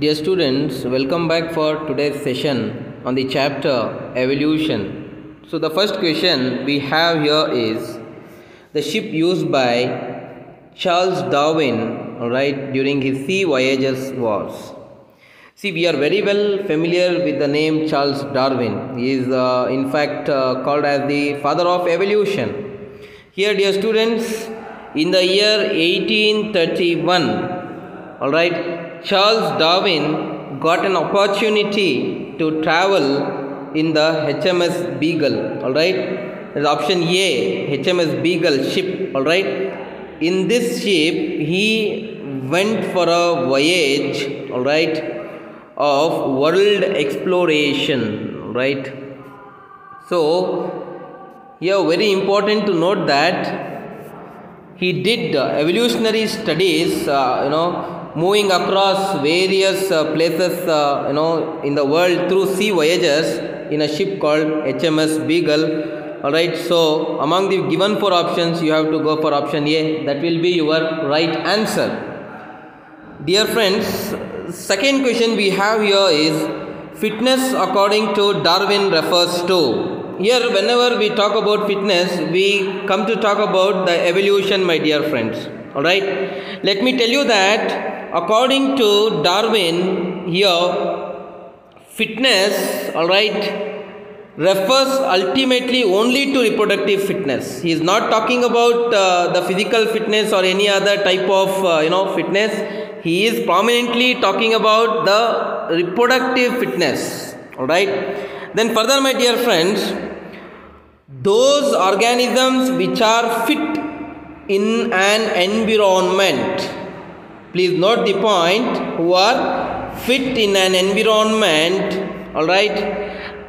Dear students, welcome back for today's session on the chapter Evolution. So the first question we have here is the ship used by Charles Darwin, during his sea voyages was. See, we are very well familiar with the name Charles Darwin. He is in fact called as the father of evolution. Here, dear students, in the year 1831, Charles Darwin got an opportunity to travel in the HMS Beagle. There's option A, HMS Beagle ship. In this ship, he went for a voyage, of world exploration. So here, very important to note that he did evolutionary studies, moving across various places, in the world through sea voyages in a ship called HMS Beagle. So among the given four options, you have to go for option A. That will be your right answer. Dear friends, second question we have here is fitness according to Darwin refers to. Here, whenever we talk about fitness, we come to talk about the evolution, my dear friends. Let me tell you that according to Darwin, here fitness, refers ultimately only to reproductive fitness. He is not talking about the physical fitness or any other type of fitness. He is prominently talking about the reproductive fitness. Then further, my dear friends, those organisms which are fit in an environment, please note the point, who are fit in an environment,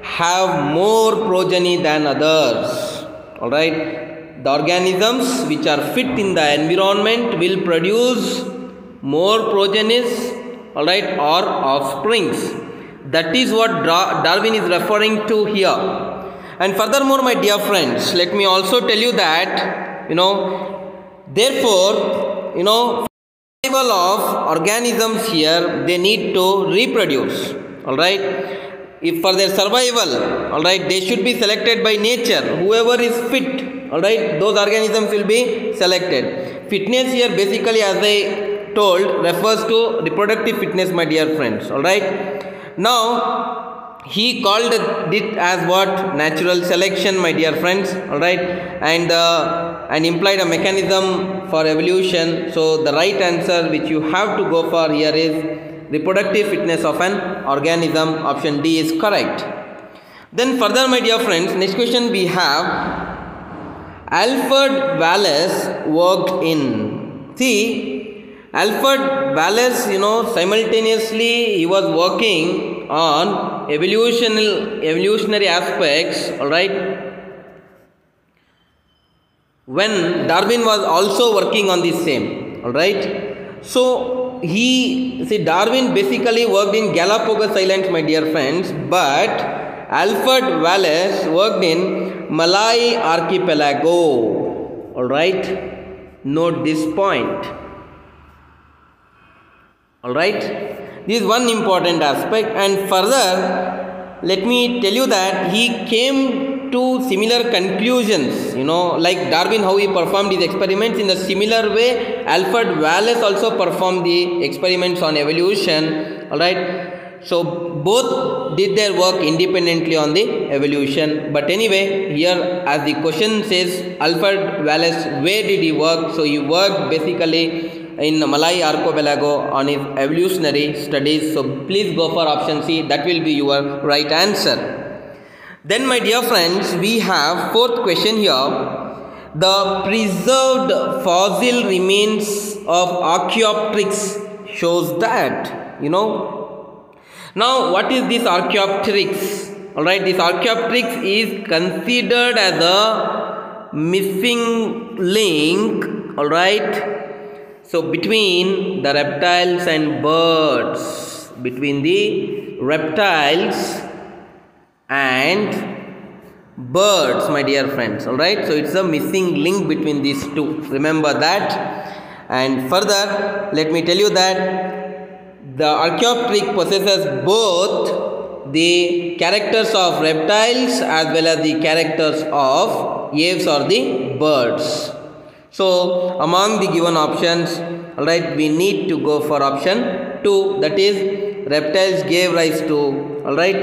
have more progeny than others. The organisms which are fit in the environment will produce more progenies, or offsprings. That is what Darwin is referring to here. And furthermore, my dear friends, let me also tell you that, therefore, survival of organisms here, they need to reproduce. If for their survival, they should be selected by nature. Whoever is fit, those organisms will be selected. Fitness here basically, as I told, refers to reproductive fitness, my dear friends. Now, he called it as what? Natural selection, my dear friends. And implied a mechanism for evolution. So the right answer which you have to go for here is reproductive fitness of an organism. Option D is correct. Then further, my dear friends, next question we have Alfred Wallace worked in. See, Alfred Wallace, simultaneously he was working on evolutionary aspects, when Darwin was also working on the same, So Darwin basically worked in Galapagos Islands, my dear friends, but Alfred Wallace worked in Malay Archipelago. Note this point. This is one important aspect. And further, let me tell you that he came to similar conclusions, like Darwin, how he performed his experiments. In a similar way, Alfred Wallace also performed the experiments on evolution. So both did their work independently on the evolution. But anyway, here as the question says, Alfred Wallace, where did he work? So he worked basically in Malay Archipelago on his evolutionary studies. So please go for option C. That will be your right answer. Then, my dear friends, we have fourth question here. The preserved fossil remains of Archaeopteryx shows that, Now, what is this Archaeopteryx? This Archaeopteryx is considered as a missing link, So between the reptiles and birds, between the reptiles and birds, my dear friends. So it's a missing link between these two. Remember that. And further, let me tell you that the Archaeopteryx possesses both the characters of reptiles as well as the characters of aves or the birds. So among the given options, alright, we need to go for option 2, that is reptiles gave rise to, alright,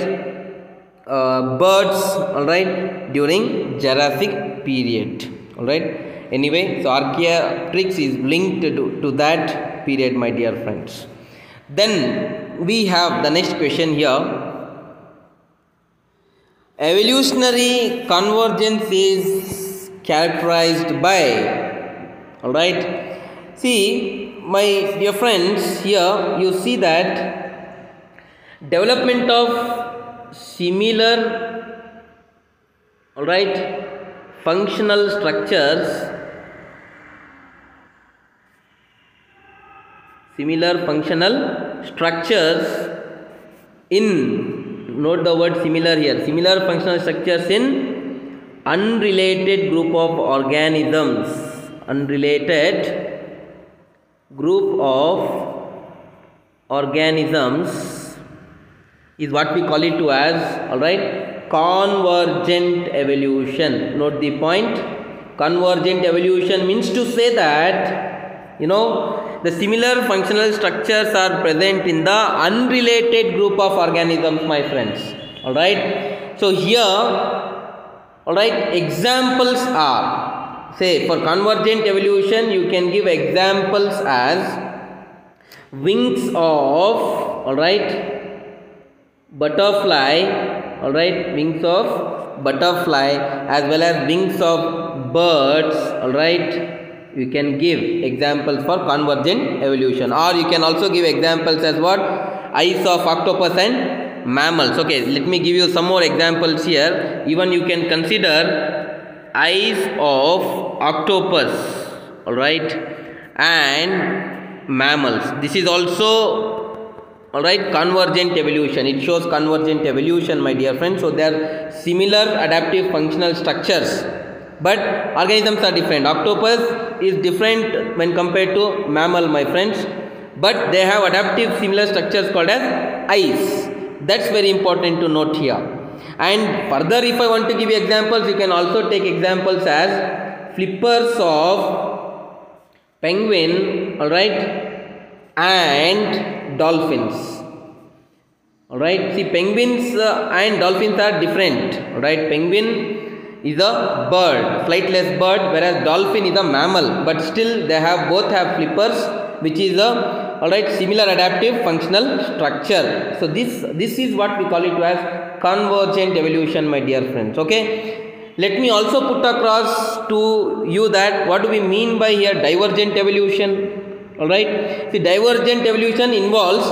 birds, alright, during Jurassic period, alright. Anyway, so Archaeopteryx is linked to that period, my dear friends. Then we have the next question here. Evolutionary convergence is characterized by, alright. See, my dear friends, here you see that development of similar, alright, functional structures, in, note the word similar here, similar functional structures in unrelated group of organisms, is what we call it to as, alright, convergent evolution. Note the point. Convergent evolution means to say that, the similar functional structures are present in the unrelated group of organisms, my friends, alright. So here, alright, examples are, say for convergent evolution you can give examples as wings of, alright, butterfly, alright, wings of butterfly as well as wings of birds, alright. You can give examples for convergent evolution, or you can also give examples as what, eyes of octopus and mammals. Okay, let me give you some more examples here. Even you can consider eyes of octopus, alright, and mammals. This is also, alright, convergent evolution. It shows convergent evolution, my dear friends. So they are similar adaptive functional structures, but organisms are different. Octopus is different when compared to mammal, my friends, but they have adaptive similar structures called as eyes. That's very important to note here. And further, if I want to give you examples, you can also take examples as flippers of penguin, alright, and dolphins, alright. See, penguins and dolphins are different, alright. Penguin is a bird, flightless bird, whereas dolphin is a mammal, but still they both have flippers, which is a, alright, similar adaptive functional structure. So this is what we call it as convergent evolution, my dear friends. Okay, let me also put across to you that what do we mean by here divergent evolution, alright. See, divergent evolution involves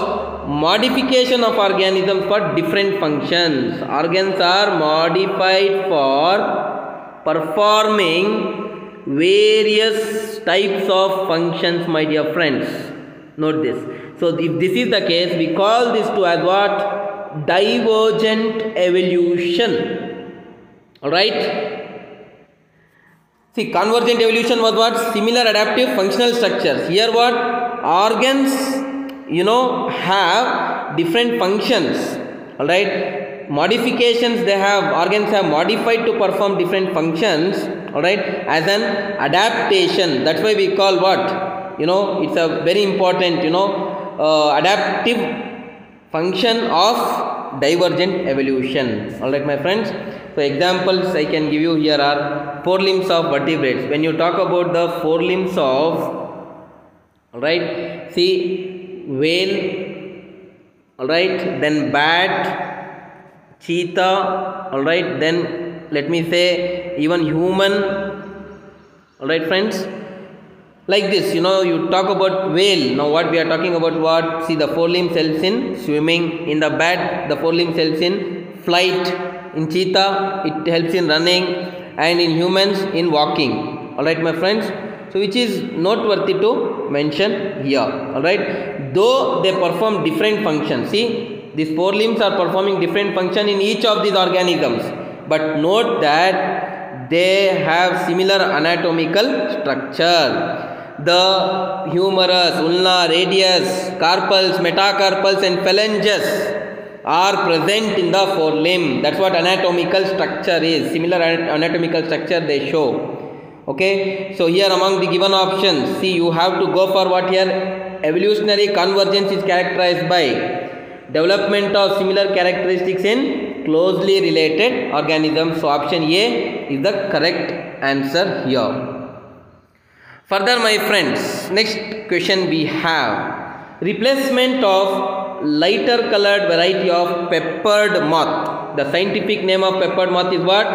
modification of organisms for different functions. Organs are modified for performing various types of functions, my dear friends. Note this. So if this is the case, we call this to as what, divergent evolution, alright. See, convergent evolution was what, similar adaptive functional structures. Here what, organs have different functions, alright. Modifications they have, organs have modified to perform different functions, alright, as an adaptation. That's why we call what, it's a very important, adaptive function of divergent evolution, alright, my friends. So examples I can give you here are forelimbs of vertebrates. When you talk about the forelimbs of, alright, see, whale, alright, then bat, cheetah, alright, then let me say even human, alright, friends. Like this, you talk about whale. Now what we are talking about, what, see, the forelimbs helps in swimming. In the bat, the forelimbs helps in flight. In cheetah, it helps in running, and in humans in walking, alright, my friends. So which is noteworthy to mention here, alright. Though they perform different functions, see, these forelimbs are performing different function in each of these organisms, but note that they have similar anatomical structure. the humerus, ulna, radius, carpals, metacarpals and phalanges are present in the forelimb. That's what anatomical structure is. Similar anatomical structure they show. Okay, so here among the given options, see, you have to go for what here? Evolutionary convergence is characterized by development of similar characteristics in closely related organisms. So option A is the correct answer here. Further, my friends, next question we have replacement of lighter colored variety of peppered moth. The scientific name of peppered moth is what?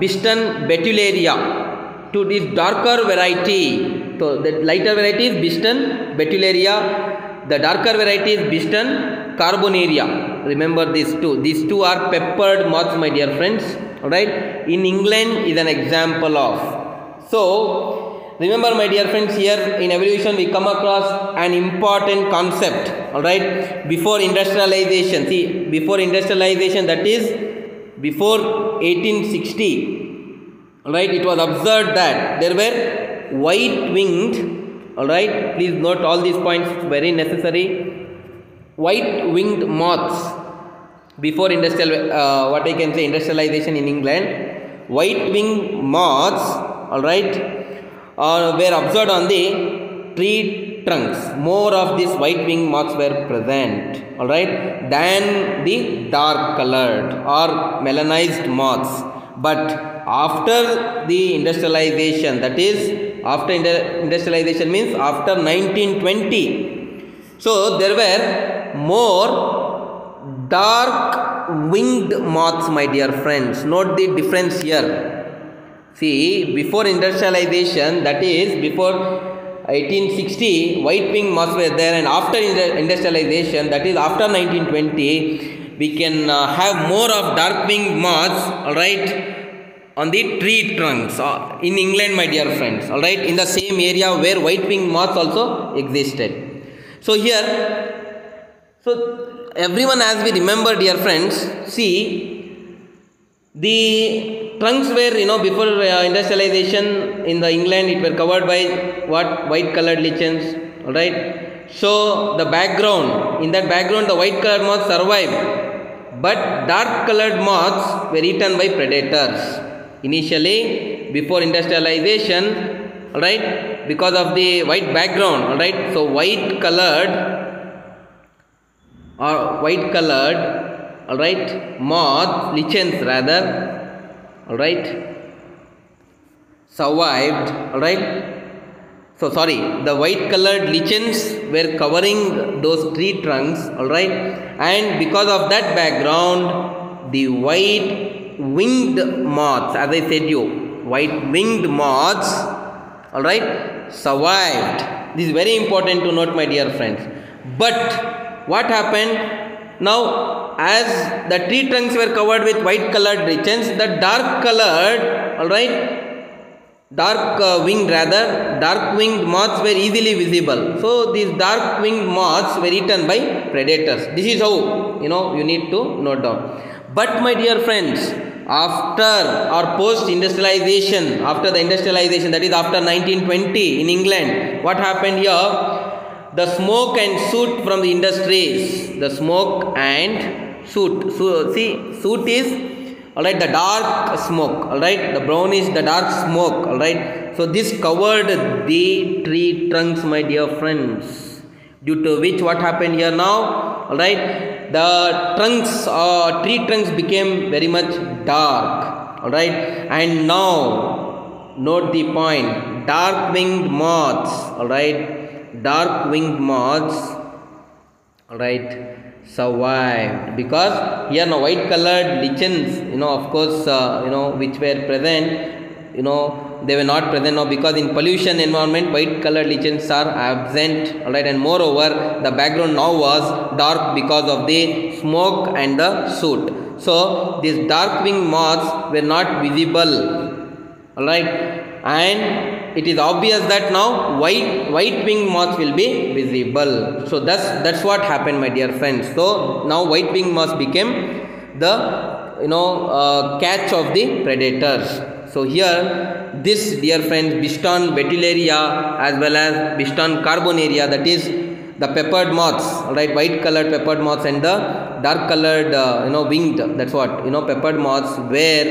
Biston betullaria. To this darker variety, so the lighter variety is Biston betullaria, the darker variety is Biston carbonaria. Remember these two. These two are peppered moths, my dear friends. Alright. In England is an example of. So remember, my dear friends, here in evolution we come across an important concept. Alright. Before industrialization, see, before industrialization, that is before 1860. Alright, it was observed that there were white winged, alright, please note all these points, very necessary. White winged moths before industrialization in England. White winged moths, alright, were observed on the tree trunks. More of these white winged moths were present, alright, than the dark colored or melanized moths. But after the industrialization, that is after industrialization means after 1920, so there were more dark winged moths, my dear friends. Note the difference here. See, before industrialization, that is before 1860, white winged moths were there, and after industrialization, that is after 1920, we can have more of dark winged moths, alright, on the tree trunks in England, my dear friends, alright, in the same area where white winged moths also existed. So here, so everyone, as we remember, dear friends, see, the trunks were, before industrialization in the England, it were covered by what? White colored lichens, alright. So the background, in that background, the white colored moths survived, but dark colored moths were eaten by predators. Initially, before industrialization, alright, because of the white background, alright, so white colored, alright, moth, lichens rather, alright, survived, alright. So sorry, the white colored lichens were covering those tree trunks, alright, and because of that background, the white winged moths, as I said you, white winged moths, alright, survived. This is very important to note, my dear friends. But what happened? Now, as the tree trunks were covered with white colored lichens, the dark colored, alright, dark winged moths were easily visible. So these dark winged moths were eaten by predators. This is how, you need to note down. But my dear friends, after or post industrialization, after the industrialization, that is after 1920 in England, what happened here? The smoke and soot from the industries, the smoke and soot. So see, soot is, alright, the dark smoke, alright, the brown is the dark smoke, alright. So this covered the tree trunks, my dear friends, due to which what happened here now, alright, the trunks tree trunks became very much dark, alright. And now note the point, dark winged moths, alright, dark winged moths, alright, survived, because here now white colored lichens, of course, which were present, they were not present now because in pollution environment white colored lichens are absent, alright, and moreover the background now was dark because of the smoke and the soot. So these dark winged moths were not visible, alright, and it is obvious that now white winged moths will be visible. So that's what happened, my dear friends. So now white winged moths became the catch of the predators. So here this, dear friends, Biston betillaria as well as Biston carbonaria, that is the peppered moths, alright, white colored peppered moths and the dark colored winged, that's what, peppered moths were,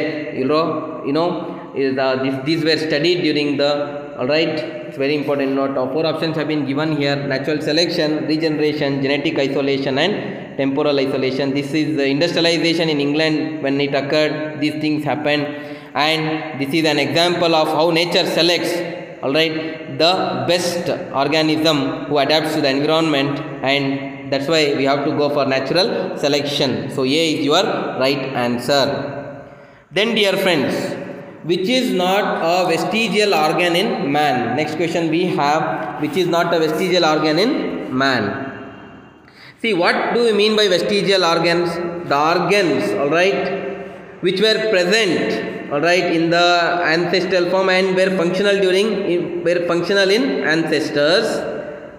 these were studied during the, alright, it's very important note. 4 options have been given here: natural selection, regeneration, genetic isolation and temporal isolation. This is the industrialization in England. When it occurred, these things happened, and this is an example of how nature selects, alright, the best organism who adapts to the environment, and that's why we have to go for natural selection. So A is your right answer. Then, dear friends, which is not a vestigial organ in man? Next question we have, which is not a vestigial organ in man. See, what do we mean by vestigial organs? The organs, alright, which were present, alright, in the ancestral form and were functional in ancestors,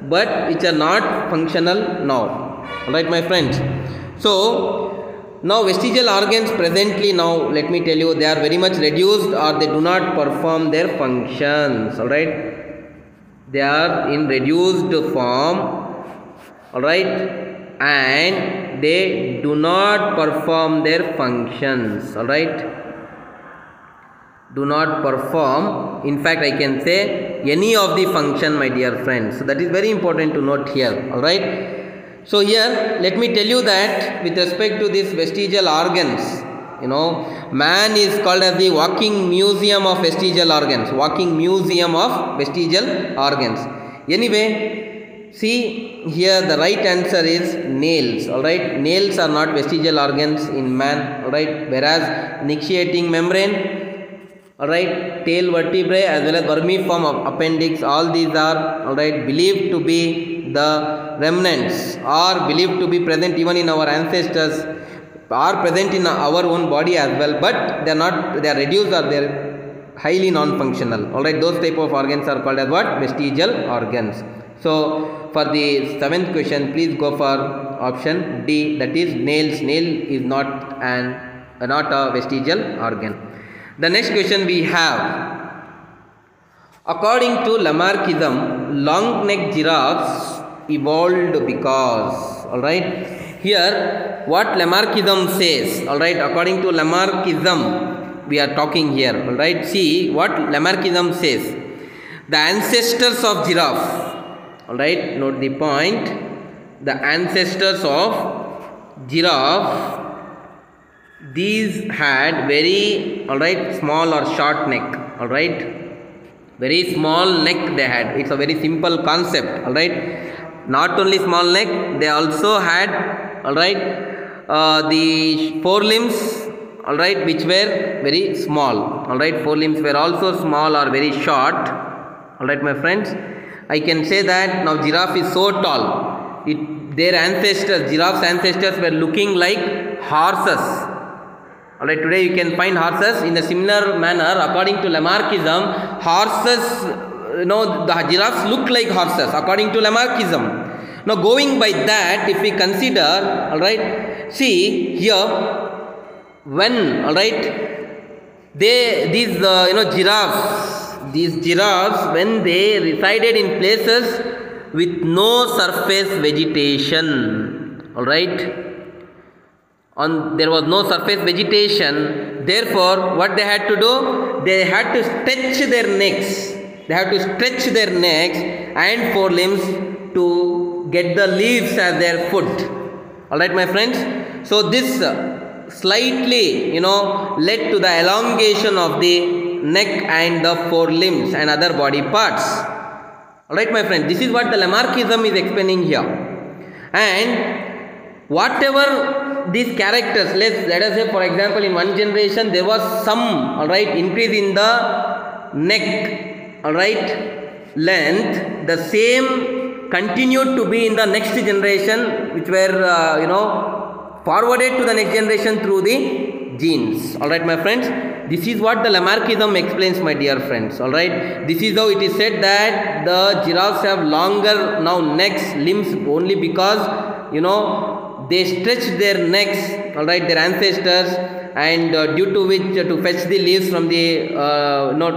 but which are not functional now. Alright, my friends. So now vestigial organs presently, now let me tell you, they are very much reduced or they do not perform their functions. Alright, they are in reduced form, alright, and they do not perform their functions. Alright, do not perform, in fact I can say any of the function, my dear friends. So that is very important to note here. Alright, so here let me tell you that with respect to these vestigial organs, man is called as the walking museum of vestigial organs. Walking museum of vestigial organs. Anyway, see here the right answer is nails. Alright, nails are not vestigial organs in man. Alright, whereas initiating membrane, alright, tail vertebrae as well as vermiform of appendix, all these are, alright, believed to be the remnants, are believed to be present even in our ancestors, are present in our own body as well, but they are not, they are reduced or they are highly non-functional. Alright, those type of organs are called as what? Vestigial organs. So for the 7th question, please go for option D, that is nails. Nail is not a vestigial organ. The next question we have, according to Lamarckism, long-necked giraffes evolved because, alright, here what Lamarckism says, alright, according to Lamarckism we are talking here, alright, see what Lamarckism says. The ancestors of giraffe, alright, note the point, the ancestors of giraffe, these had very, alright, small or short neck, alright, very small neck they had. It's a very simple concept, alright. Not only small neck, they also had, alright, the forelimbs, alright, which were very small, alright. Forelimbs were also small or very short, alright, my friends. I can say that now giraffe is so tall, their ancestors, giraffe's ancestors were looking like horses. Alright, today you can find horses in a similar manner. According to Lamarckism, horses, the giraffes look like horses according to Lamarckism. Now going by that, if we consider, alright, see here, when, alright, these giraffes, when they resided in places with no surface vegetation, alright, there was no surface vegetation, therefore what they had to do, they had to stretch their necks, and forelimbs to get the leaves as their food. Alright, my friends, so this slightly led to the elongation of the neck and the forelimbs and other body parts. Alright, my friends, this is what the Lamarckism is explaining here. And whatever these characters, let us say for example in one generation there was some, alright, increase in the neck, alright, length, the same continued to be in the next generation, which were forwarded to the next generation through the genes. Alright, my friends, this is what the Lamarckism explains, my dear friends. Alright, this is how it is said that the giraffes have longer now necks, limbs, only because they stretched their necks, alright, their ancestors, and due to which to fetch the leaves from the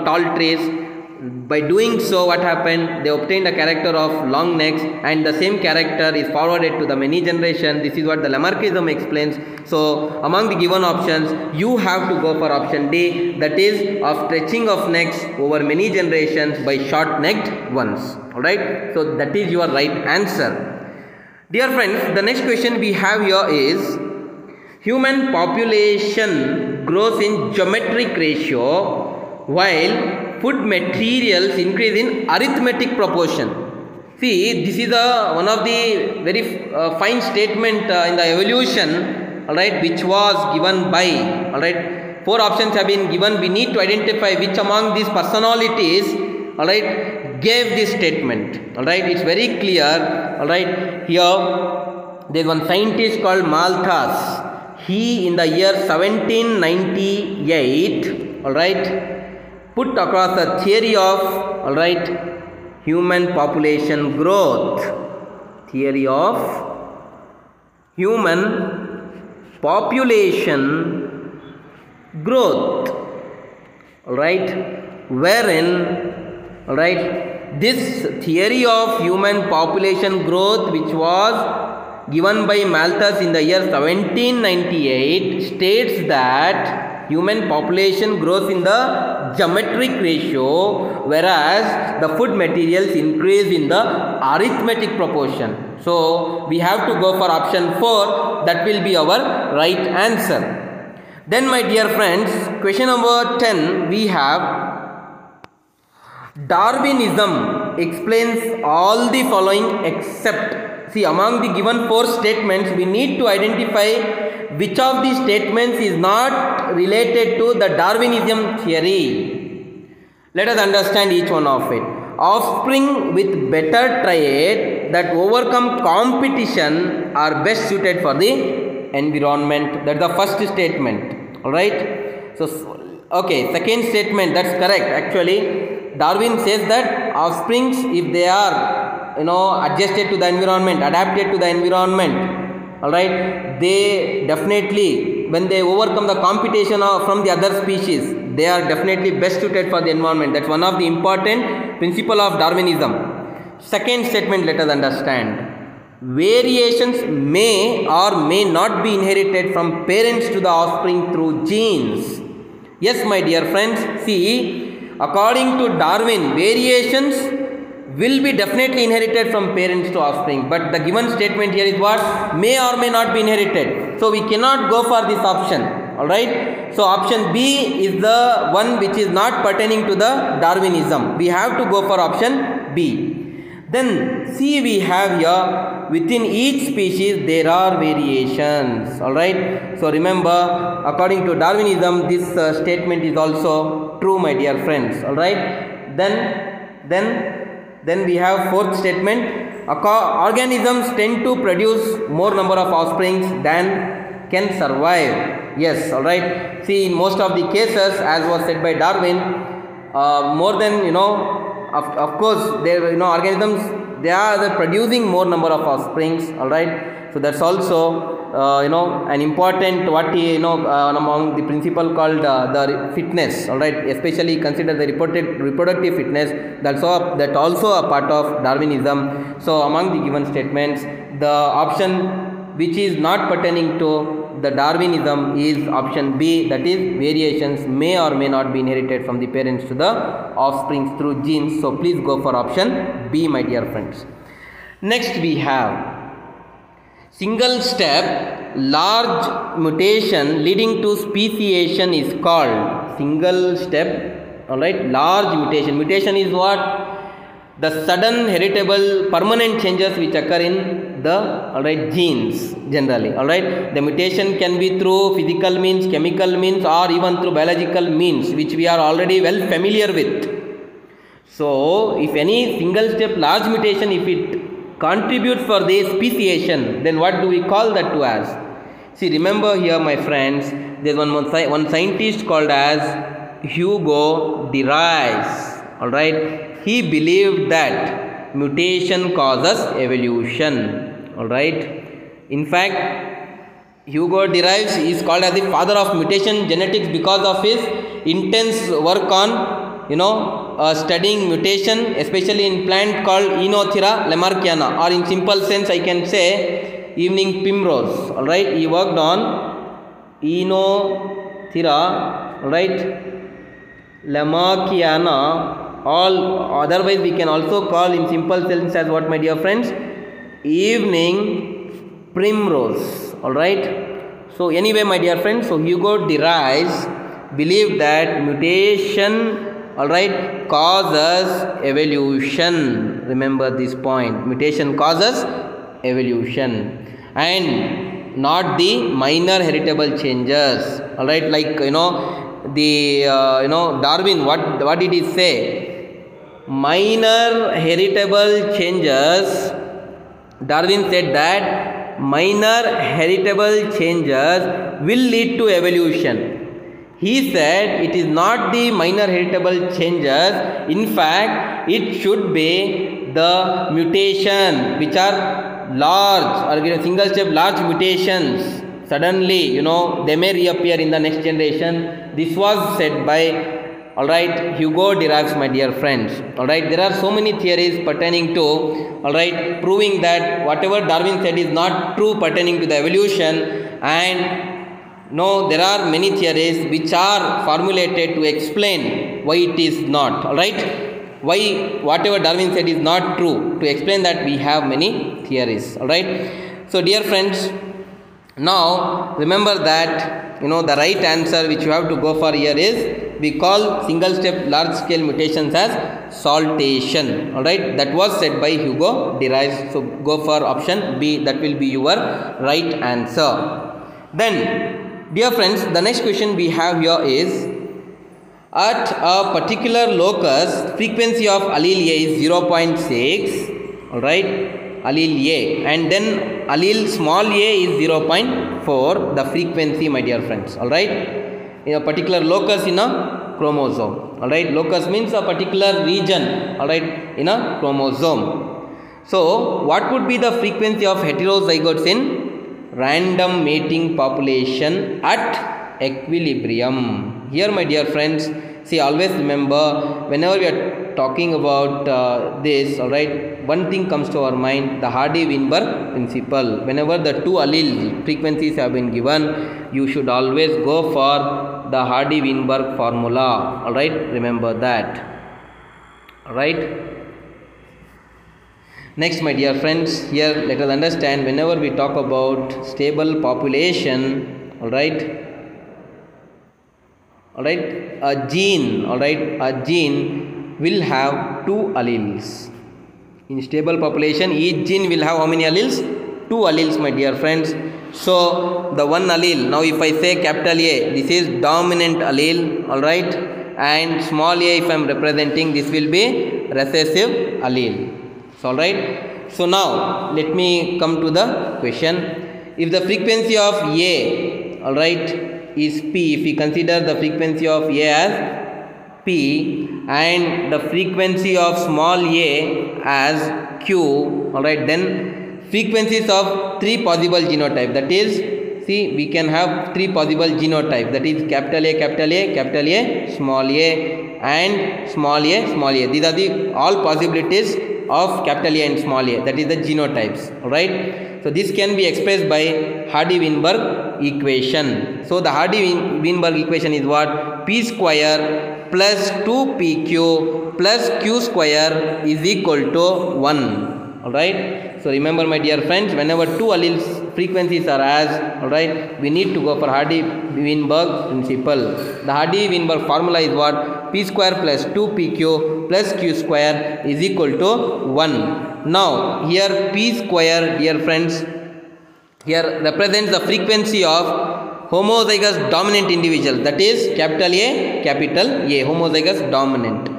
tall trees. By doing so, what happened? They obtained a character of long necks, and the same character is forwarded to the many generation. This is what the Lamarckism explains. So among the given options, you have to go for option D, that is of stretching of necks over many generations by short necked ones. Alright, so that is your right answer. Dear friends, the next question we have here is, human population grows in geometric ratio while food materials increase in arithmetic proportion. See, this is one of the very fine statement in the evolution, alright, which was given by, alright, 4 options have been given. We need to identify which among these personalities, alright, gave this statement. Alright, it's very clear. Alright, here there is one scientist called Malthus. He in the year 1798, alright, put across a theory of, alright, human population growth. Theory of human population growth. Alright, wherein, alright, this theory of human population growth, which was given by Malthus in the year 1798, states that human population grows in the geometric ratio, whereas the food materials increase in the arithmetic proportion. So we have to go for option 4. That will be our right answer. Then my dear friends, question number 10 we have, Darwinism explains all the following except. See, among the given 4 statements, we need to identify which of these statements is not related to the Darwinism theory. Let us understand each one of it. Offspring with better trait that overcome competition are best suited for the environment. That's the first statement. Alright. So, okay, second statement, that's correct. Actually, Darwin says that offsprings, if they are adjusted to the environment, adapted to the environment, alright, they definitely, when they overcome the competition from the other species, they are definitely best suited for the environment. That's one of the important principle of Darwinism. Second statement, let us understand. Variations may or may not be inherited from parents to the offspring through genes. Yes, my dear friends, see, according to Darwin, variations will be definitely inherited from parents to offspring, but the given statement here is what? May or may not be inherited. So we cannot go for this option. Alright, so option B is the one which is not pertaining to the Darwinism. We have to go for option B. Then C, we have here, within each species there are variations. Alright, so remember, according to Darwinism, this statement is also true, my dear friends. Alright, then we have fourth statement, organisms tend to produce more number of offsprings than can survive. Yes, alright. See, in most of the cases, as was said by Darwin, more than, of course, there, organisms, they are producing more number of offsprings, alright. So that's also, an important, among the principle called the fitness, alright, especially consider the reproductive fitness, that also a part of Darwinism. So among the given statements, the option which is not pertaining to the Darwinism is option B, that is variations may or may not be inherited from the parents to the offspring through genes. So please go for option B, my dear friends. Next we have single step large mutation leading to speciation is called single step, alright, large mutation. Mutation is what? The sudden heritable permanent changes which occur in the genes generally. Alright, the mutation can be through physical means, chemical means, or even through biological means, which we are already well familiar with. So if any single step large mutation, if it contributes for the speciation, then what do we call that to as? See, remember here, my friends, there is one scientist called as Hugo de Vries. Alright, he believed that mutation causes evolution. Alright, in fact, Hugo derives is called as the father of mutation genetics because of his intense work on studying mutation, especially in plant called Oenothera lamarckiana, or in simple sense I can say evening primrose. All right, he worked on Oenothera, right, lamarckiana, all otherwise we can also call in simple sense as what, my dear friends? Evening primrose. All right. So anyway, my dear friends, so Hugo derives believed that mutation, all right, causes evolution. Remember this point: mutation causes evolution, and not the minor heritable changes. All right, like the Darwin. What did he say? Minor heritable changes. Darwin said that minor heritable changes will lead to evolution. He said it is not the minor heritable changes. In fact, it should be the mutation which are large or single step large mutations. Suddenly, they may reappear in the next generation. This was said by, all right, Hugo derives, my dear friends. All right, there are so many theories pertaining to, all right, proving that whatever Darwin said is not true pertaining to the evolution, and no, there are many theories which are formulated to explain why it is not. All right, why whatever Darwin said is not true. To explain that, we have many theories. All right. So, dear friends, now remember that the right answer which you have to go for here is, we call single step large scale mutations as saltation. All right, that was said by Hugo derives. So go for option B, that will be your right answer. Then, dear friends, the next question we have here is, at a particular locus frequency of allele A is 0.6, all right, allele A, and then allele small a is 0.4, the frequency, my dear friends. All right, in a particular locus in a chromosome. All right, locus means a particular region, all right, in a chromosome. So what would be the frequency of heterozygotes in random mating population at equilibrium? Here, my dear friends, see, always remember, whenever we are talking about this, all right, one thing comes to our mind, the Hardy-Weinberg principle. Whenever the two allele frequencies have been given, you should always go for the Hardy-Weinberg formula. All right, remember that. All right. Next, my dear friends, here let us understand, whenever we talk about stable population, all right, a gene, all right, a gene will have two alleles. In stable population, each gene will have how many alleles? Two alleles, my dear friends. So the one allele, now if I say capital A, this is dominant allele, all right, and small a, if I am representing, this will be recessive allele. So, all right. So now let me come to the question. If the frequency of A, all right, is P, if we consider the frequency of A as P and the frequency of small a as Q, all right, then frequencies of three possible genotypes, that is, see, we can have three possible genotypes, that is capital A, capital A, capital A, small a, and small a, small a. These are the all possibilities of capital A and small a, that is the genotypes. All right. So this can be expressed by Hardy-Weinberg equation. So the Hardy-Weinberg equation is what? P square plus 2pq plus q square is equal to 1. All right. So remember, my dear friends, whenever two alleles frequencies are as, all right, we need to go for Hardy-Weinberg principle. The Hardy-Weinberg formula is what? P square plus 2pq plus q square is equal to 1. Now here P square, dear friends, here represents the frequency of homozygous dominant individual, that is capital A, homozygous dominant,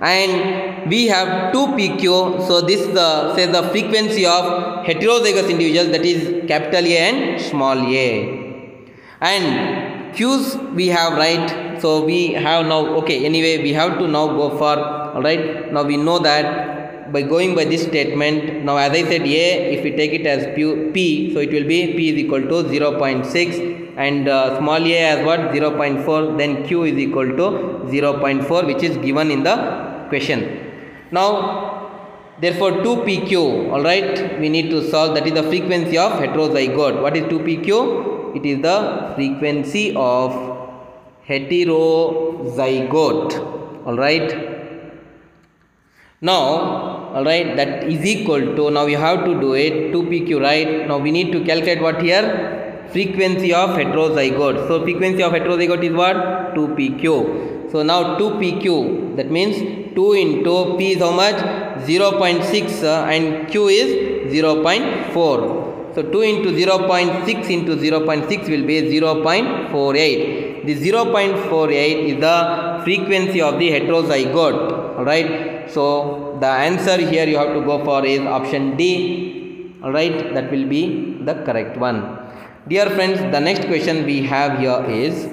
and we have 2pq. So this says the frequency of heterozygous individuals, that is capital A and small a, and q's we have, right. So we have now, okay, anyway, we have to now go for, all right, now we know that by going by this statement, now as I said A, if we take it as P, so it will be P is equal to 0.6 and small a as what, 0.4, then Q is equal to 0.4, which is given in the question. Now therefore 2pq, alright, we need to solve, that is the frequency of heterozygote. What is 2pq? It is the frequency of heterozygote, alright. Now, alright, that is equal to, now you have to do it, 2pq, right. Now we need to calculate what here? Frequency of heterozygote. So frequency of heterozygote is what? 2pq. So now 2pq, that means 2 into p is how much? 0.6 and q is 0.4. So 2 into 0.6 into 0.6 will be 0.48. The 0.48 is the frequency of the heterozygote, alright. So the answer here you have to go for is option D, alright, that will be the correct one. Dear friends, the next question we have here is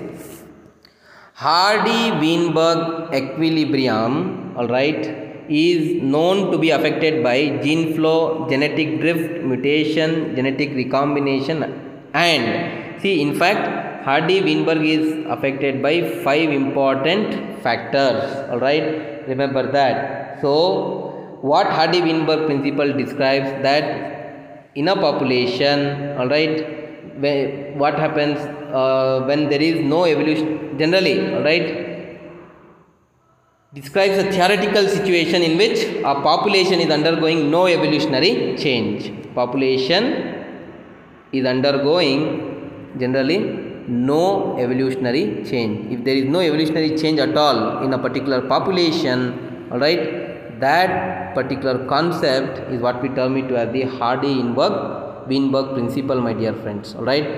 Hardy-Weinberg equilibrium, alright, is known to be affected by gene flow, genetic drift, mutation, genetic recombination, and see, in fact, Hardy-Weinberg is affected by 5 important factors, alright, remember that. So what Hardy-Weinberg principle describes, that in a population, alright, what happens when there is no evolution, generally, alright, describes a theoretical situation in which a population is undergoing no evolutionary change. Population is undergoing generally no evolutionary change. If there is no evolutionary change at all in a particular population, alright, that particular concept is what we term it as the Hardy-Weinberg principle, my dear friends, alright.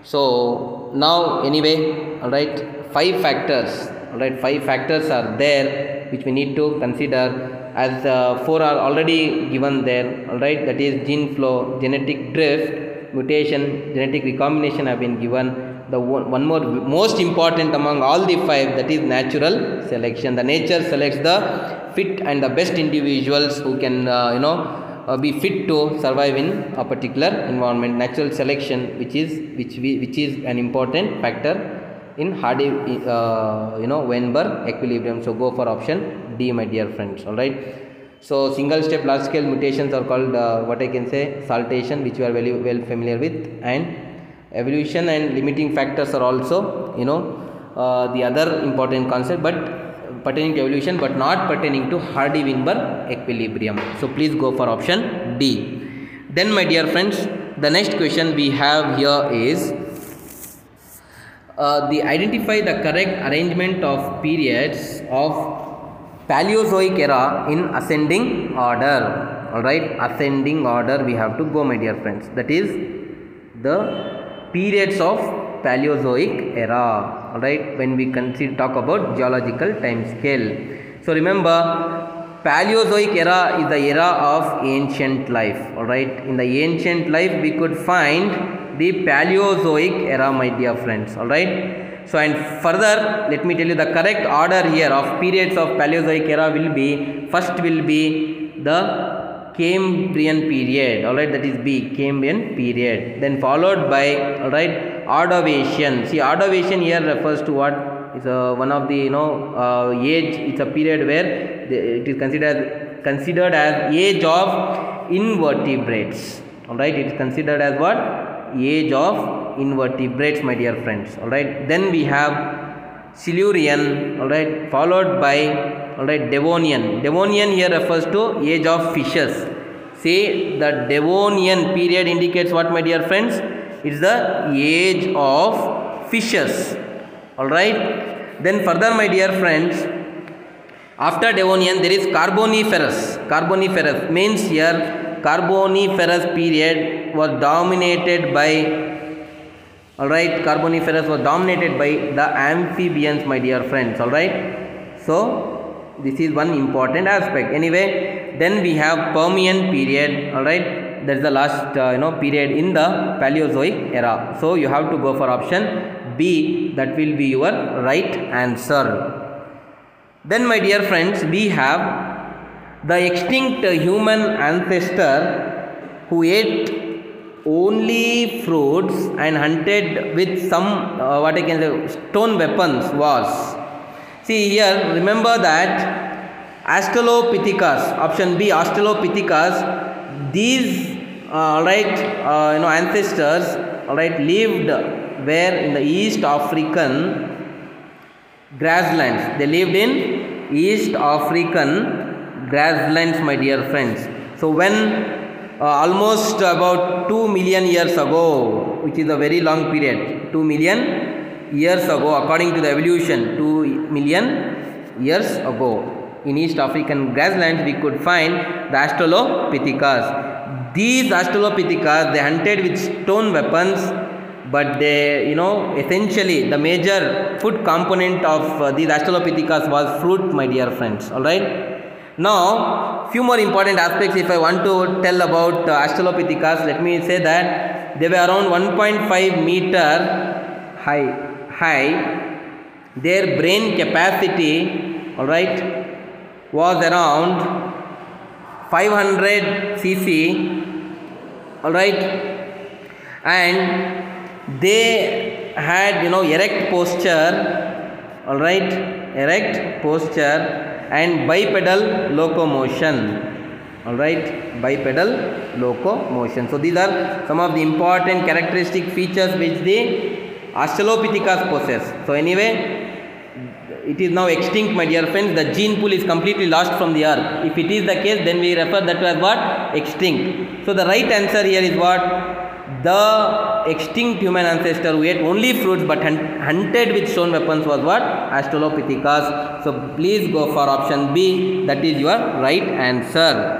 So now anyway, alright, 5 factors, alright, 5 factors are there which we need to consider, as 4 are already given there, alright, that is gene flow, genetic drift, mutation, genetic recombination have been given. The one more most important among all the 5, that is natural selection. The nature selects the fit and the best individuals who can be fit to survive in a particular environment. Natural selection, which is an important factor in Hardy-Weinberg equilibrium. So go for option D, my dear friends, alright. So single step large scale mutations are called what I can say, saltation, which you are very well familiar with, and evolution and limiting factors are also the other important concept, but pertaining to evolution but not pertaining to Hardy-Weinberg equilibrium. So please go for option D. Then my dear friends, the next question we have here is identify the correct arrangement of periods of Paleozoic era in ascending order, alright, ascending order we have to go, my dear friends, that is the periods of Paleozoic era, alright, when we talk about geological time scale. So remember, Paleozoic era is the era of ancient life, alright. In the ancient life we could find the Paleozoic era, my dear friends, alright. So and further, let me tell you the correct order here of periods of Paleozoic era will be, first will be the Cambrian period, alright, that is B, Cambrian period, then followed by, alright, Ordovician. See, Ordovician here refers to what is one of the age, it's a period where it is considered as age of invertebrates, alright, it is considered as what? Age of invertebrates, my dear friends, alright. Then we have Silurian, alright, followed by, alright, Devonian. Devonian here refers to age of fishes. See, the Devonian period indicates what, my dear friends? It's the age of fishes, alright. Then further, my dear friends, after Devonian there is Carboniferous. Carboniferous means here Carboniferous period was dominated by, alright, Carboniferous was dominated by the amphibians, my dear friends, alright. So this is one important aspect. Anyway, then we have Permian period, alright, that is the last period in the Paleozoic era. So you have to go for option B, that will be your right answer. Then my dear friends, we have The extinct human ancestor who ate only fruits and hunted with some what I can say stone weapons was. See here, remember that Australopithecus, option B, Australopithecus, these ancestors lived where in the East African grasslands. They lived in East African grasslands, my dear friends. So when almost about 2 million years ago, which is a very long period, 2 million years ago, according to the evolution, 2 million years ago, in East African grasslands we could find the Australopithecus. These Australopithecus, they hunted with stone weapons, but they, essentially the major food component of these Australopithecus was fruit, my dear friends. Alright. Now, few more important aspects if I want to tell about Australopithecus. Let me say that they were around 1.5 meter high. Their brain capacity, was around 500 cc, and they had erect posture, and bipedal locomotion. Bipedal locomotion. So these are some of the important characteristic features which the Australopithecus possess. So anyway, it is now extinct, my dear friends. The gene pool is completely lost from the earth. If it is the case, then we refer that to as what? Extinct. So the right answer here is what? The extinct human ancestor who ate only fruits but hunted with stone weapons was what? Australopithecus. So please go for option B. That is your right answer.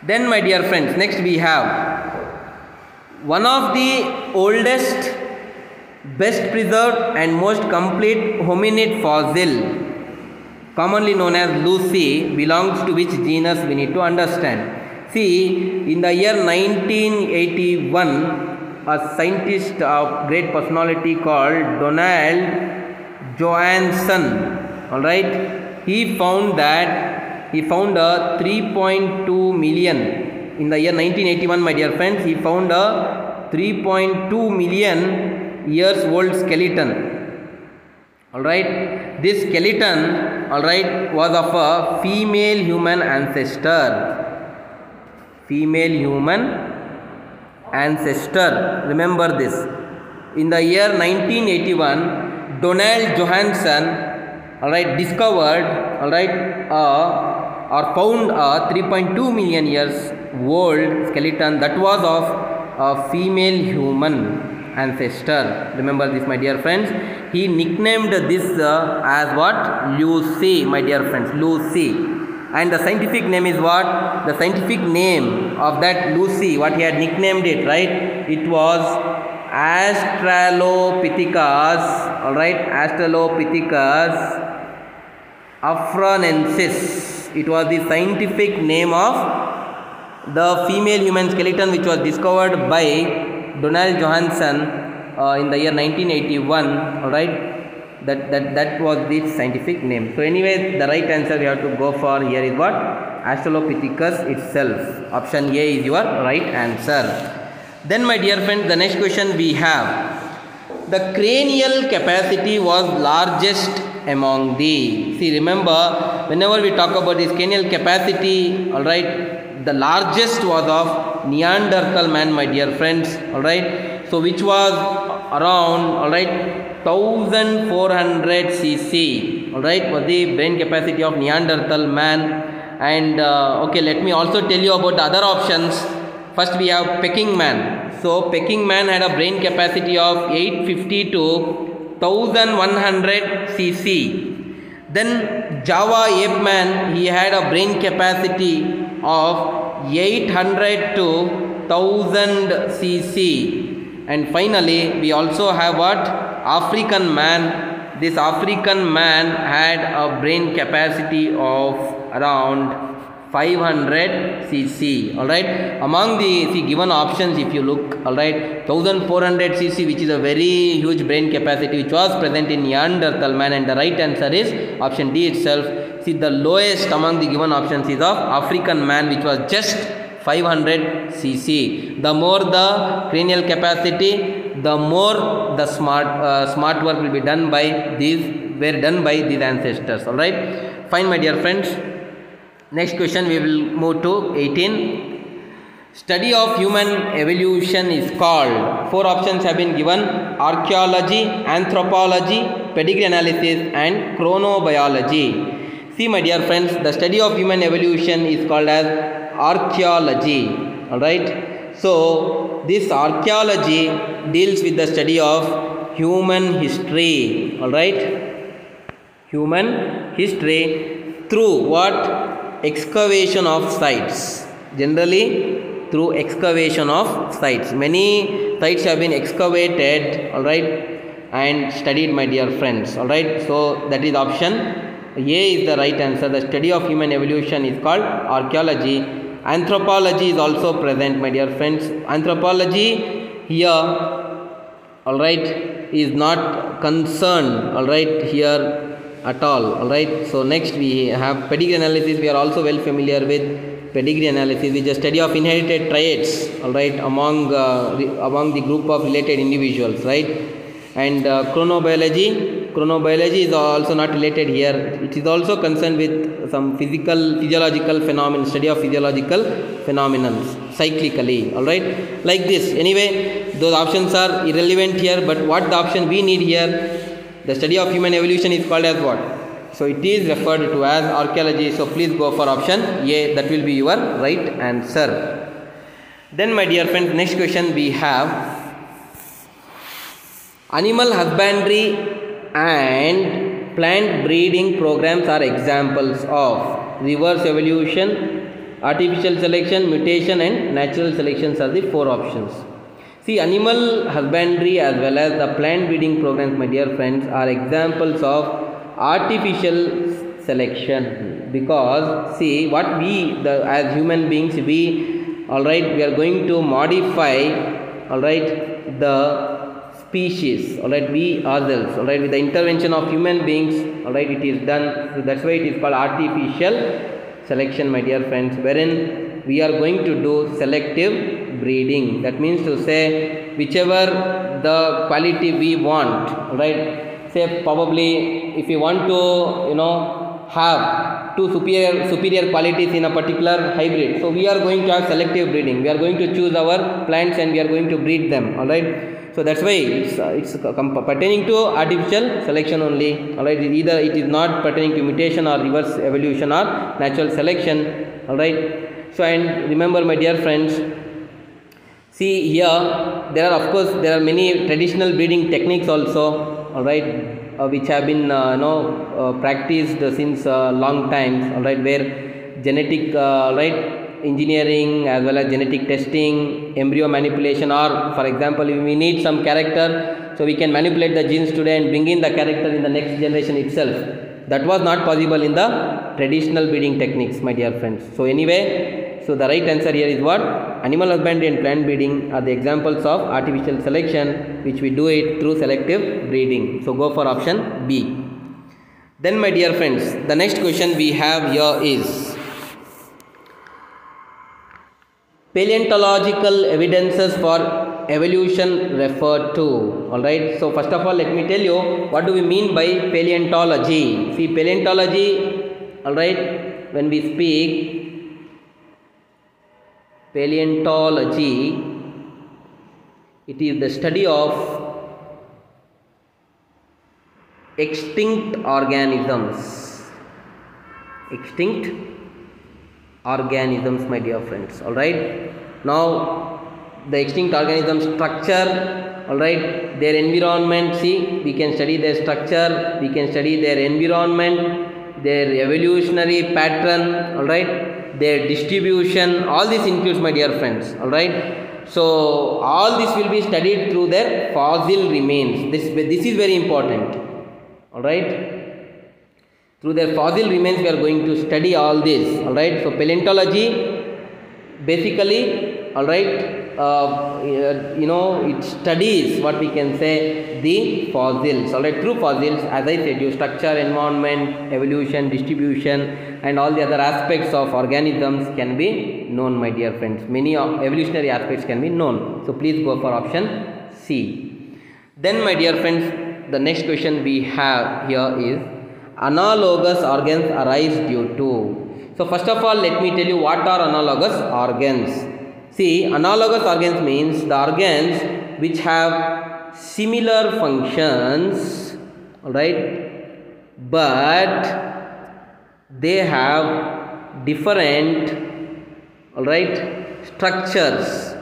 Then, my dear friends, next we have one of the oldest, best preserved and most complete hominid fossil, commonly known as Lucy, belongs to which genus we need to understand. See, in the year 1981, a scientist of great personality called Donald Johanson, he found a 3.2 million. In the year 1981, my dear friends, he found a 3.2 million years old skeleton. This skeleton, was of a female human ancestor. Remember this. In the year 1981, Donald Johanson, discovered, or found a 3.2 million years old skeleton that was of a female human ancestor. Remember this, my dear friends. He nicknamed this as what? Lucy, my dear friends. Lucy. And the scientific name is what? The scientific name of that Lucy, what he had nicknamed it, it was Australopithecus, Australopithecus afranensis. It was the scientific name of the female human skeleton which was discovered by Donald Johanson in the year 1981, That was the scientific name. So anyway, the right answer we have to go for here is what? Australopithecus itself. Option A is your right answer. Then, my dear friends, the next question we have. The cranial capacity was largest among the. See, remember, whenever we talk about this cranial capacity, the largest was of Neanderthal man, my dear friends. So which was around 1400 cc, was the brain capacity of Neanderthal man. And okay, let me also tell you about the other options. First we have Peking man. So Peking man had a brain capacity of 850 to 1100 cc. Then Java ape man, he had a brain capacity of 800 to 1000 cc. And finally, we also have what? African man. This African man had a brain capacity of around 500 cc. Among the given options, if you look, 1400 cc, which is a very huge brain capacity, which was present in Neanderthal man, and the right answer is option D itself. see the lowest among the given options is of African man, which was just 500 cc. The more the cranial capacity, the more the smart work will be done by these ancestors. All right, fine, my dear friends. Next question we will move to 18. Study of human evolution is called. 4 options have been given: archaeology, anthropology, pedigree analysis, and chronobiology. See, my dear friends, the study of human evolution is called as archaeology. All right. So this archaeology deals with the study of human history. All right. Human history through what? Excavation of sites. Generally through excavation of sites. Many sites have been excavated, all right, and studied, my dear friends. All right. So that is option A is the right answer. The study of human evolution is called archaeology. Anthropology is also present, my dear friends. Anthropology here, all right, is not concerned, all right, here at all right. So next we have pedigree analysis. We are also well familiar with pedigree analysis, which is a study of inherited traits, all right, among the group of related individuals, right. And chronobiology is also not related here. It is also concerned with some physiological phenomenon, study of physiological phenomena cyclically, all right, like this. Anyway, those options are irrelevant here, but what the option we need here, the study of human evolution, is called as what? So it is referred to as archaeology. So please go for option A. That will be your right answer. Then, my dear friends, next question we have: animal husbandry and plant breeding programs are examples of reverse evolution, artificial selection, mutation, and natural selections are the 4 options. See, animal husbandry as well as the plant breeding programs, my dear friends, are examples of artificial selection, because see what we as human beings, we, all right, we are going to modify, all right, the species, all right, we ourselves, all right, with the intervention of human beings, all right, it is done. So that's why it is called artificial selection, my dear friends, wherein we are going to do selective breeding. That means to say, whichever the quality we want, right, say probably if you want to have 2 superior qualities in a particular hybrid, so we are going to have selective breeding. We are going to choose our plants and we are going to breed them, all right. So that's why it's pertaining to artificial selection only, all right. Either it is not pertaining to mutation or reverse evolution or natural selection, all right. So, and remember, my dear friends, see here there are many traditional breeding techniques also, all right, which have been practiced since long times, all right, where genetic engineering as well as genetic testing, embryo manipulation, or for example, if we need some character, so we can manipulate the genes today and bring in the character in the next generation itself. That was not possible in the traditional breeding techniques, my dear friends. So anyway, so the right answer here is what? Animal husbandry and plant breeding are the examples of artificial selection, which we do it through selective breeding. So go for option B. Then, my dear friends, the next question we have here is: paleontological evidences for evolution referred to. All right. So first of all, let me tell you what do we mean by paleontology. See, paleontology, all right, when we speak paleontology, it is the study of extinct organisms. Extinct organisms, my dear friends, all right. Now the extinct organism structure, all right, their environment, see, we can study their structure, we can study their environment, their evolutionary pattern, all right, their distribution, all this includes, my dear friends, all right. So all this will be studied through their fossil remains. This is very important, all right. Through their fossil remains we are going to study all this, all right. So paleontology basically, all right, it studies what we can say the fossils. All right, through fossils, as I said, you structure, environment, evolution, distribution, and all the other aspects of organisms can be known, my dear friends. Many evolutionary aspects can be known. So please go for option C. Then, my dear friends, the next question we have here is analogous organs arise due to. So first of all, let me tell you what are analogous organs. See, analogous organs means the organs which have similar functions, alright, but they have different, alright, structures.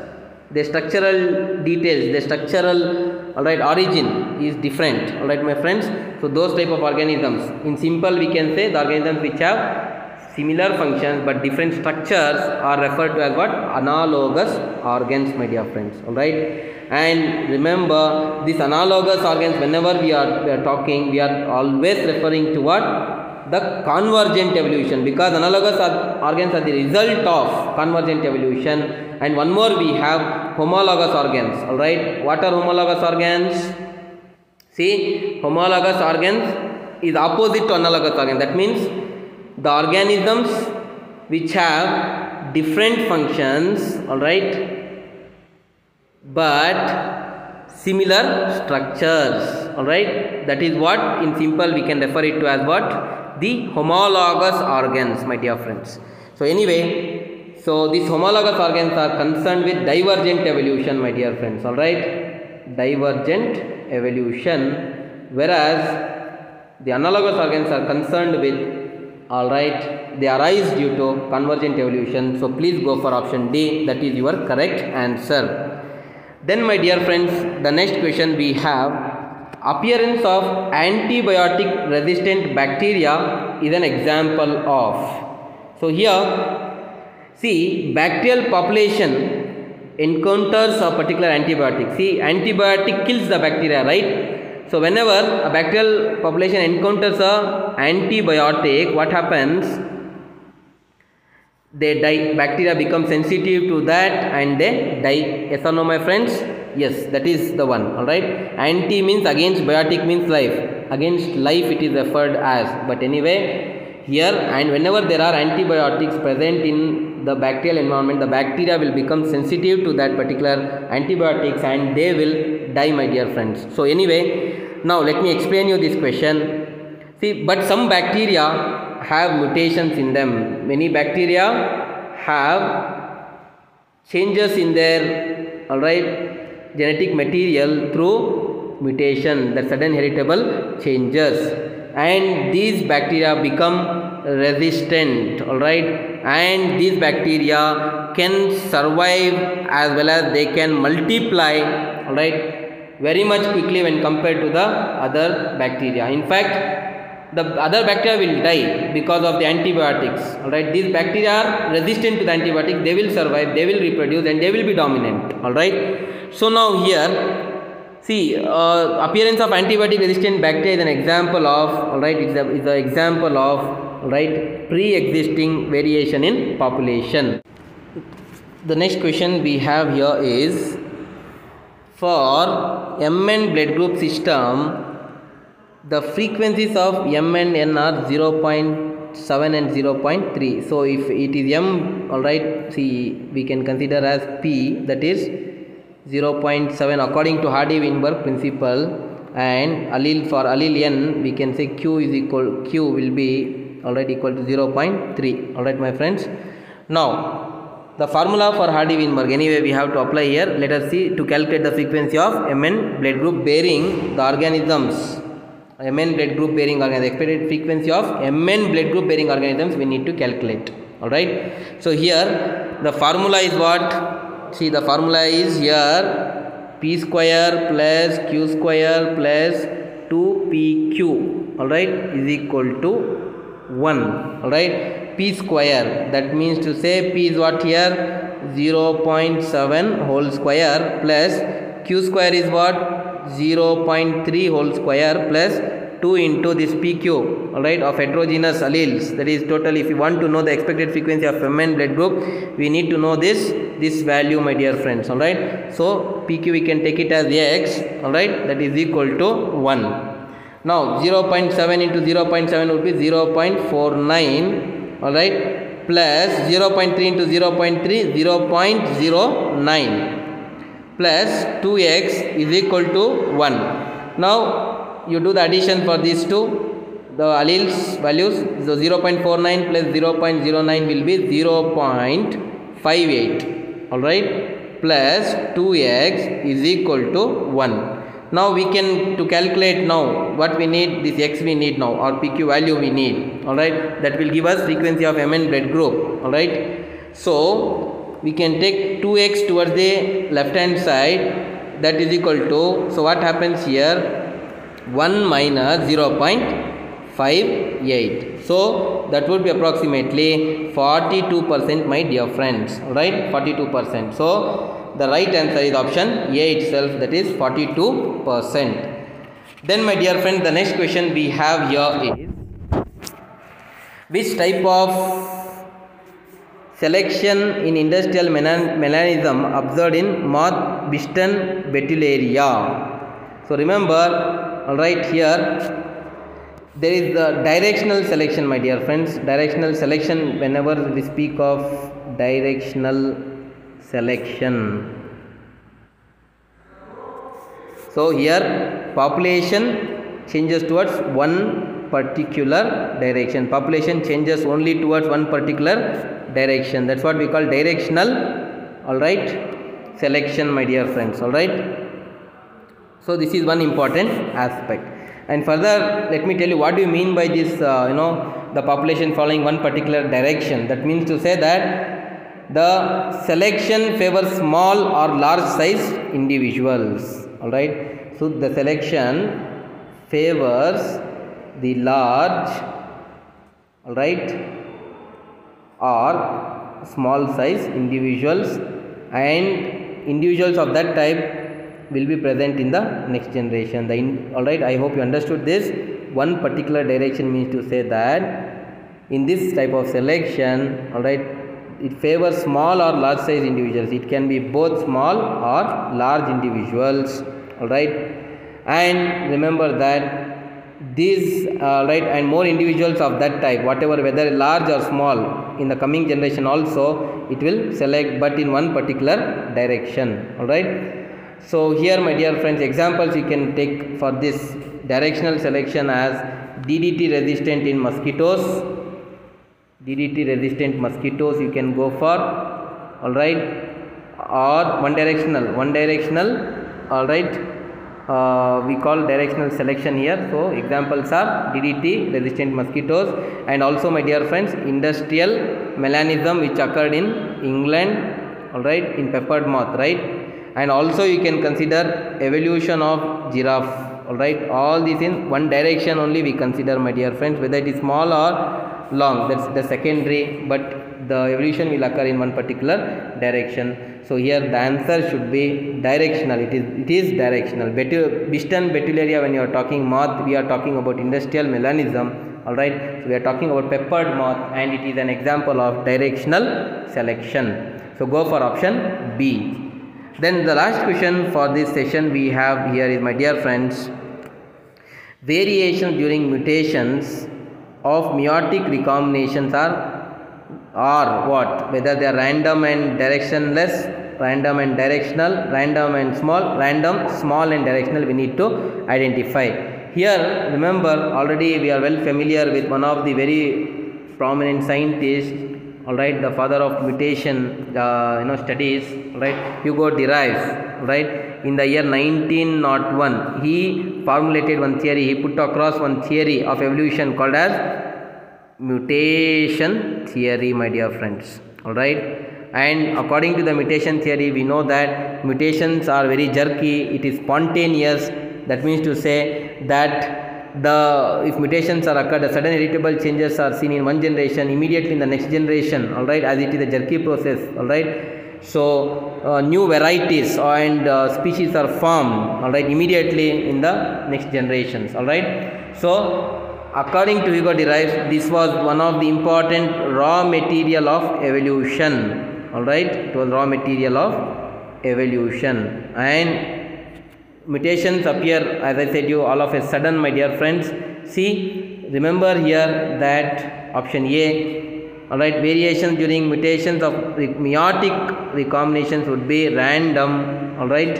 The structural details, the structural, alright, origin is different, alright, my friends. So those type of organisms, in simple we can say the organisms which have similar functions but different structures are referred to as what? Analogous organs, my dear friends. Alright, and remember, these analogous organs, whenever we are talking, we are always referring to what? The convergent evolution, because analogous organs are the result of convergent evolution. And one more, we have homologous organs. Alright, what are homologous organs? See, homologous organs is opposite to analogous organs. That means the organisms which have different functions, alright, but similar structures, alright, that is what in simple we can refer it to as what? The homologous organs, my dear friends. So anyway, so these homologous organs are concerned with divergent evolution, my dear friends, alright, divergent evolution, whereas the analogous organs are concerned with, alright, they arise due to convergent evolution. So please go for option D, that is your correct answer. Then, my dear friends, the next question we have, appearance of antibiotic resistant bacteria is an example of. So here, see, bacterial population encounters a particular antibiotic. See, antibiotic kills the bacteria, right? So whenever a bacterial population encounters a antibiotic, what happens? They die. Bacteria become sensitive to that and they die. Yes or no, my friends? Yes, that is the one. Alright. Anti means against, biotic means life. Against life it is referred as. But anyway, here, and whenever there are antibiotics present in the bacterial environment, the bacteria will become sensitive to that particular antibiotics and they will die, my dear friends. So anyway, now let me explain you this question. See, but some bacteria have mutations in them. Many bacteria have changes in their, alright, genetic material through mutation, the sudden heritable changes, and these bacteria become resistant, alright, and these bacteria can survive as well as they can multiply, alright, very much quickly when compared to the other bacteria. In fact, the other bacteria will die because of the antibiotics, alright. These bacteria are resistant to the antibiotic, they will survive, they will reproduce and they will be dominant, alright. So now here, see, appearance of antibiotic resistant bacteria is an example of, alright, it's an example of, right, pre-existing variation in population. The next question we have here is, for Mn blood group system, the frequencies of M and N are 0.7 and 0.3. So if it is M, alright, see, we can consider as P, that is 0.7 according to Hardy-Weinberg principle, and allele, for allele N, we can say Q will be, alright, equal to 0.3. Alright, my friends. Now the formula for Hardy-Weinberg, anyway we have to apply here. Let us see, to calculate the frequency of Mn blood group bearing the organisms, Mn blood group bearing organisms, expected frequency of Mn blood group bearing organisms we need to calculate. Alright, so here the formula is what? See, the formula is here P square plus Q square plus 2PQ, alright, is equal to 1, alright. P square, that means to say P is what here? 0.7 whole square plus Q square is what? 0.3 whole square plus 2 into this PQ, alright, of heterogeneous alleles. That is total. If you want to know the expected frequency of Mn blood group, we need to know this value, my dear friends, alright. So PQ we can take it as X, alright, that is equal to 1. Now 0.7 into 0.7 would be 0.49, alright, plus 0.3 into 0.3, 0.09, plus 2x is equal to 1. Now you do the addition for these two, the alleles values. So 0.49 plus 0.09 will be 0.58, alright, plus 2x is equal to 1. Now we can, to calculate now what we need, this x we need now, or PQ value we need, alright, that will give us frequency of Mn blood group, alright. So we can take 2x towards the left hand side, that is equal to, so what happens here, 1 minus 0.58. So that would be approximately 42%, my dear friends, alright, 42%. So the right answer is option A itself, that is 42%. Then my dear friend, the next question we have here is, which type of selection in industrial melanism observed in moth Biston betullaria? So remember, alright, here there is the directional selection, my dear friends. Directional selection, whenever we speak of directional selection, so here population changes towards one particular direction. Population changes only towards one particular direction. That's what we call directional, alright, selection, my dear friends, alright. So this is one important aspect. And further, let me tell you what do you mean by this, the population following one particular direction. That means to say that the selection favors small or large size individuals, alright. So the selection favors the large, alright, or small size individuals, and individuals of that type will be present in the next generation. Alright, I hope you understood this. One particular direction means to say that in this type of selection, alright, it favors small or large size individuals. It can be both small or large individuals, alright. And remember that these, right, and more individuals of that type, whatever, whether large or small, in the coming generation also it will select, but in one particular direction, alright. So here, my dear friends, examples you can take for this directional selection as DDT resistant in mosquitoes. DDT resistant mosquitoes you can go for, alright, or one directional, alright. We call directional selection here. So examples are DDT resistant mosquitoes, and also, my dear friends, industrial melanism which occurred in England, alright, in peppered moth, right. And also you can consider evolution of giraffe, alright. All these in one direction only we consider, my dear friends, whether it is small or long, that's the secondary, but the evolution will occur in one particular direction. So here the answer should be directional. It is directional. Biston betullaria, when you are talking moth, we are talking about industrial melanism, alright. So we are talking about peppered moth, and it is an example of directional selection. So go for option B. Then the last question for this session we have here is, my dear friends, variations during mutations of meiotic recombinations are what? Whether they are random and directionless, random and directional, random and small, random, small and directional, we need to identify. Here remember, already we are well familiar with one of the very prominent scientists, alright, the father of mutation studies, right, Hugo de Vries, right. In the year 1901 he formulated one theory, he put across one theory of evolution called as mutation theory, my dear friends, alright. And according to the mutation theory, we know that mutations are very jerky, it is spontaneous. That means to say that if mutations are occurred, the sudden irritable changes are seen in one generation, immediately in the next generation, alright, as it is a jerky process, alright. So new varieties and species are formed, all right, immediately in the next generations, all right. So according to Hugo de Vries, this was one of the important raw material of evolution, all right. It was raw material of evolution, and mutations appear, as I said you, all of a sudden, my dear friends. See, remember here that option A, all right, variations during mutations of meiotic recombinations would be random, all right,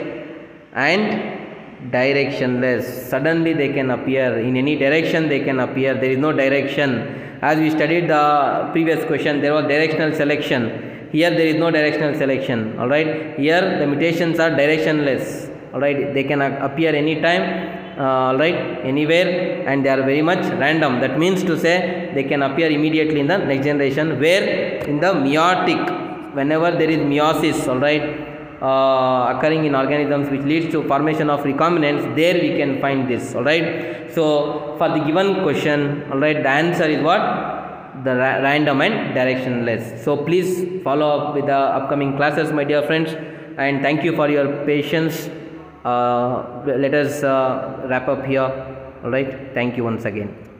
and directionless. Suddenly they can appear in any direction, they can appear, there is no direction. As we studied the previous question, there was directional selection. Here there is no directional selection, all right. Here the mutations are directionless, all right, they can appear anytime, all right, anywhere, and they are very much random. That means to say they can appear immediately in the next generation, where in the meiotic, whenever there is meiosis, all right, occurring in organisms which leads to formation of recombinants, there we can find this, all right. So for the given question, all right, the answer is what? The random and directionless. So please follow up with the upcoming classes, my dear friends, and thank you for your patience. Let us wrap up here, all right. Thank you once again.